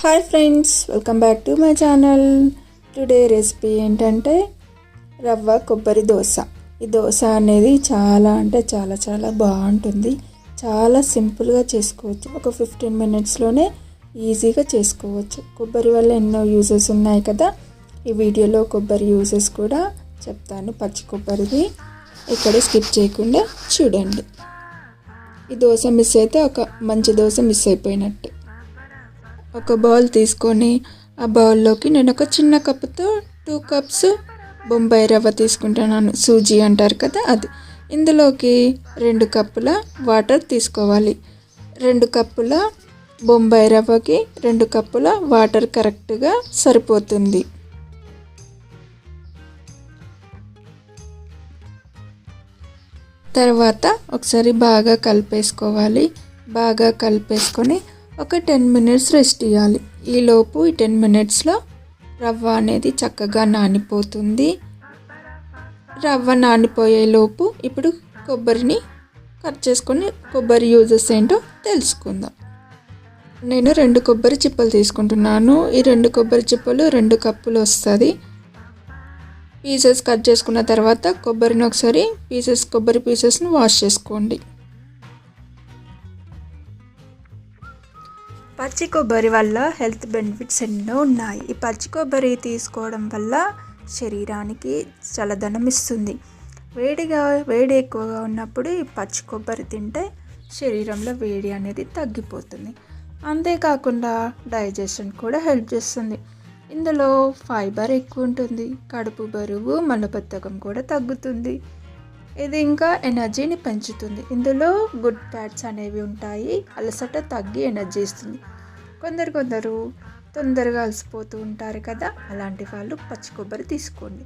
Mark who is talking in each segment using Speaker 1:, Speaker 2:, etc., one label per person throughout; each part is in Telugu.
Speaker 1: Hi friends, welcome back to my channel. Today recipe ఏంటంటే రవ్వ కొబ్బరి దోశ. ఈ దోశ అనేది చాలా అంటే చాలా చాలా బాగుంటుంది. చాలా సింపుల్గా చేసుకోవచ్చు. ఒక 15 మినిట్స్లోనే ఈజీగా చేసుకోవచ్చు. కొబ్బరి వల్ల ఎన్నో యూజెస్ ఉన్నాయి కదా. ఈ వీడియోలో కొబ్బరి యూజెస్ కూడా చెప్తాను. పచ్చి కొబ్బరిది ఇక్కడ స్కిప్ చేయకుండా చూడండి. ఈ దోశ మిస్ అయితే ఒక మంచి దోశ మిస్ అయిపోయినట్టు. ఒక బౌల్ తీసుకొని ఆ బౌల్లోకి నేను ఒక చిన్న కప్పుతో 2 కప్స్ బొంబాయి రవ్వ తీసుకుంటున్నాను. సూజీ అంటారు కదా అది. ఇందులోకి 2 కప్పుల వాటర్ తీసుకోవాలి. 2 కప్పుల బొంబాయి రవ్వకి 2 కప్పుల వాటర్ కరెక్ట్గా సరిపోతుంది. తర్వాత ఒకసారి బాగా కలిపేసుకోవాలి. బాగా కలిపేసుకొని ఒక 10 మినిట్స్ రెస్ట్ ఇవ్వాలి. ఈలోపు ఈ 10 మినిట్స్లో రవ్వ అనేది చక్కగా నానిపోతుంది. రవ్వ నానిపోయేలోపు ఇప్పుడు కొబ్బరిని కట్ చేసుకొని కొబ్బరి యూజెస్ ఏంటో తెలుసుకుందాం. నేను 2 కొబ్బరి చిప్పలు తీసుకుంటున్నాను. ఈ 2 కొబ్బరి చిప్పలు 2 కప్పులు వస్తుంది. పీసెస్ కట్ చేసుకున్న తర్వాత కొబ్బరిని ఒకసారి కొబ్బరి పీసెస్ని వాష్ చేసుకోండి. పచ్చి కొబ్బరి వల్ల హెల్త్ బెనిఫిట్స్ ఎన్నో ఉన్నాయి. ఈ పచ్చి కొబ్బరి తీసుకోవడం వల్ల శరీరానికి చల్లదనం ఇస్తుంది. వేడి ఎక్కువగా ఉన్నప్పుడు ఈ పచ్చి కొబ్బరి తింటే శరీరంలో వేడి అనేది తగ్గిపోతుంది. అంతేకాకుండా డైజెషన్ కూడా హెల్ప్ చేస్తుంది. ఇందులో ఫైబర్ ఎక్కువ ఉంటుంది. కడుపు బరువు, మలబద్ధకం కూడా తగ్గుతుంది. ఇది ఇంకా ఎనర్జీని పెంచుతుంది. ఇందులో గుడ్ ఫ్యాట్స్ అనేవి ఉంటాయి. అలసట తగ్గి ఎనర్జీ ఇస్తుంది. కొందరు తొందరగా అలసిపోతూ ఉంటారు కదా, అలాంటి వాళ్ళు పచ్చి కొబ్బరి తీసుకోండి.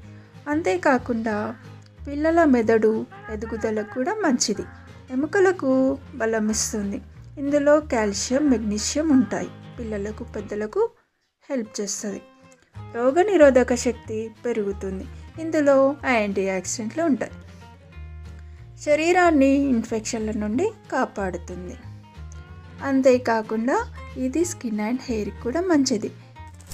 Speaker 1: అంతేకాకుండా పిల్లల మెదడు ఎదుగుదలకు కూడా మంచిది. ఎముకలకు బలం ఇస్తుంది. ఇందులో కాల్షియం, మెగ్నీషియం ఉంటాయి. పిల్లలకు పెద్దలకు హెల్ప్ చేస్తుంది. రోగనిరోధక శక్తి పెరుగుతుంది. ఇందులో యాంటీ ఆక్సిడెంట్లు ఉంటాయి. శరీరాన్ని ఇన్ఫెక్షన్ల నుండి కాపాడుతుంది. అంతేకాకుండా ఇది స్కిన్ అండ్ హెయిర్ కూడా మంచిది.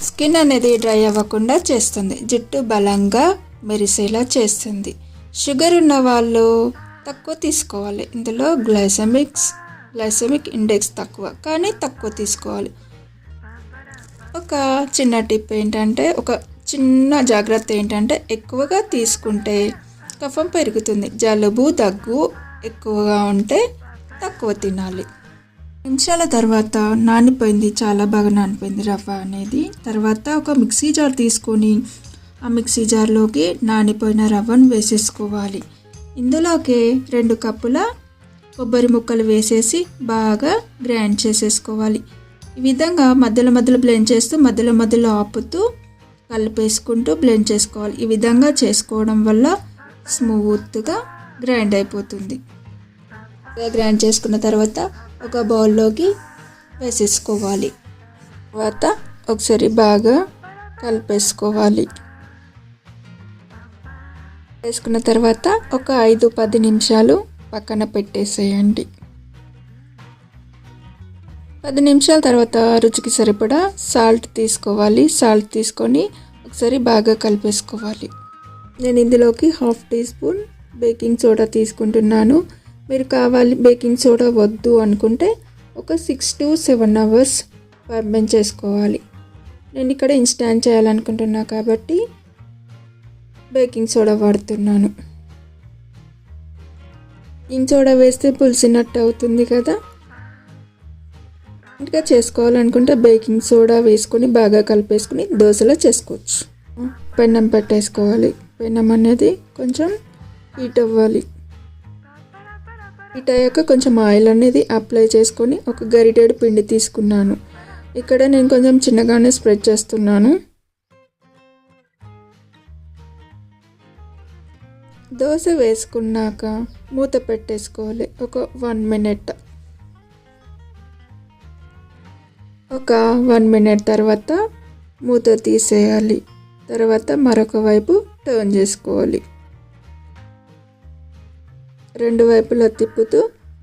Speaker 1: స్కిన్ అనేది డ్రై అవ్వకుండా చేస్తుంది. జుట్టు బలంగా మెరిసేలా చేస్తుంది. షుగర్ ఉన్న వాళ్ళు తక్కువ తీసుకోవాలి. ఇందులో గ్లైసెమిక్ ఇండెక్స్ తక్కువ, కానీ తక్కువ తీసుకోవాలి. ఒక చిన్న టిప్ ఏంటంటే, ఒక చిన్న జాగ్రత్త ఏంటంటే, ఎక్కువగా తీసుకుంటే కఫం పెరుగుతుంది. జలుబు, దగ్గు ఎక్కువగా ఉంటే తక్కువ తినాలి. నిమిషాల తర్వాత నానిపోయింది, చాలా బాగా నానిపోయింది రవ్వ అనేది. తర్వాత ఒక మిక్సీ జార్ తీసుకొని ఆ మిక్సీ జార్లోకి నానిపోయిన రవ్వను వేసేసుకోవాలి. ఇందులోకి 2 కప్పుల కొబ్బరి ముక్కలు వేసేసి బాగా గ్రైండ్ చేసేసుకోవాలి. ఈ విధంగా మధ్యలో బ్లెండ్ చేస్తూ మధ్యలో ఆపుతూ కలిపేసుకుంటూ బ్లెండ్ చేసుకోవాలి. ఈ విధంగా చేసుకోవడం వల్ల స్మూత్గా గ్రైండ్ అయిపోతుంది. గ్రైండ్ చేసుకున్న తర్వాత ఒక బౌల్లోకి వేసేసుకోవాలి. తర్వాత ఒకసారి బాగా కలిపేసుకోవాలి. వేసుకున్న తర్వాత ఒక 5-10 నిమిషాలు పక్కన పెట్టేసేయండి. 10 నిమిషాల తర్వాత రుచికి సరిపడా సాల్ట్ తీసుకోవాలి. సాల్ట్ తీసుకొని ఒకసారి బాగా కలిపేసుకోవాలి. నేను ఇందులోకి 1/2 టీ స్పూన్ బేకింగ్ సోడా తీసుకుంటున్నాను. మీరు కావాలి బేకింగ్ సోడా వద్దు అనుకుంటే ఒక 6 to 7 అవర్స్ ఫర్మెంట్ చేసుకోవాలి. నేను ఇక్కడ ఇన్స్టాంట్ చేయాలనుకుంటున్నా కాబట్టి బేకింగ్ సోడా వాడుతున్నాను. బేకింగ్ సోడా వేస్తే పులిసినట్టు అవుతుంది కదా. ఇంకా చేసుకోవాలనుకుంటే బేకింగ్ సోడా వేసుకొని బాగా కలిపేసుకుని దోశలో చేసుకోవచ్చు. పెన్నం పెట్టేసుకోవాలి. పెన్నం అనేది కొంచెం హీట్ అవ్వాలి. హీట్ అయ్యాక కొంచెం ఆయిల్ అనేది అప్లై చేసుకొని ఒక గరిటెడు పిండి తీసుకున్నాను. ఇక్కడ నేను కొంచెం చిన్నగానే స్ప్రెడ్ చేస్తున్నాను. దోశ వేసుకున్నాక మూత పెట్టేసుకోవాలి. ఒక 1 మినిట్. ఒక 1 మినిట్ తర్వాత మూత తీసేయాలి. తర్వాత మరొక వైపు టర్న్ చేసుకోవాలి. 2 వైపులా తిప్పుతూ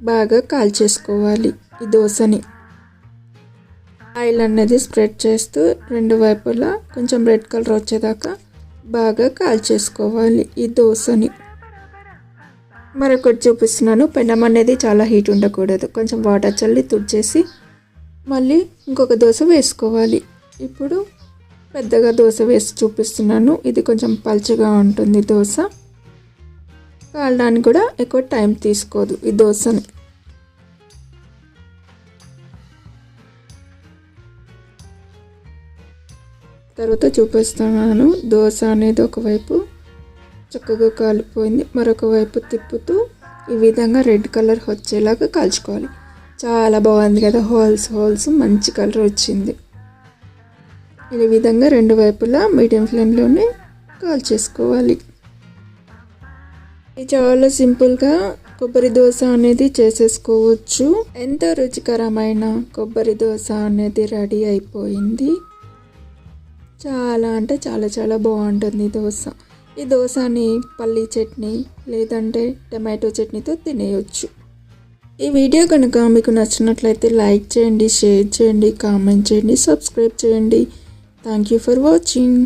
Speaker 1: బాగా కాల్చేసుకోవాలి ఈ దోశని. ఆయిల్ అనేది స్ప్రెడ్ చేస్తూ రెండు వైపులా కొంచెం రెడ్ కలర్ వచ్చేదాకా బాగా కాల్చేసుకోవాలి ఈ దోశని. మరొకటి చూపిస్తున్నాను. పెనం అనేది చాలా హీట్ ఉండకూడదు. కొంచెం వాటర్ చల్లి తుడిచేసి మళ్ళీ ఇంకొక దోశ వేసుకోవాలి. ఇప్పుడు పెద్దగా దోశ వేసి చూపిస్తున్నాను. ఇది కొంచెం పల్చగా ఉంటుంది దోశ. కాలడానికి కూడా ఎక్కువ టైం తీసుకోదు ఈ దోశని. తర్వాత చూపిస్తున్నాను. దోశ అనేది ఒకవైపు చక్కగా కాలిపోయింది. మరొక వైపు తిప్పుతూ ఈ విధంగా రెడ్ కలర్ వచ్చేలాగా కాల్చుకోవాలి. చాలా బాగుంది కదా, హోల్స్ మంచి కలర్ వచ్చింది. ఈ విధంగా రెండు వైపులా మీడియం ఫ్లేమ్లోనే కాల్చేసుకోవాలి. ఇది చాలా సింపుల్గా కొబ్బరి దోశ అనేది చేసేసుకోవచ్చు. ఎంతో రుచికరమైన కొబ్బరి దోశ అనేది రెడీ అయిపోయింది. చాలా అంటే చాలా బాగుంటుంది దోశ. ఈ దోశని పల్లీ చట్నీ లేదంటే టమాటో చట్నీతో తినేయొచ్చు. ఈ వీడియో కనుక మీకు నచ్చినట్లయితే లైక్ చేయండి, షేర్ చేయండి, కామెంట్ చేయండి, సబ్స్క్రైబ్ చేయండి. Thank you for watching.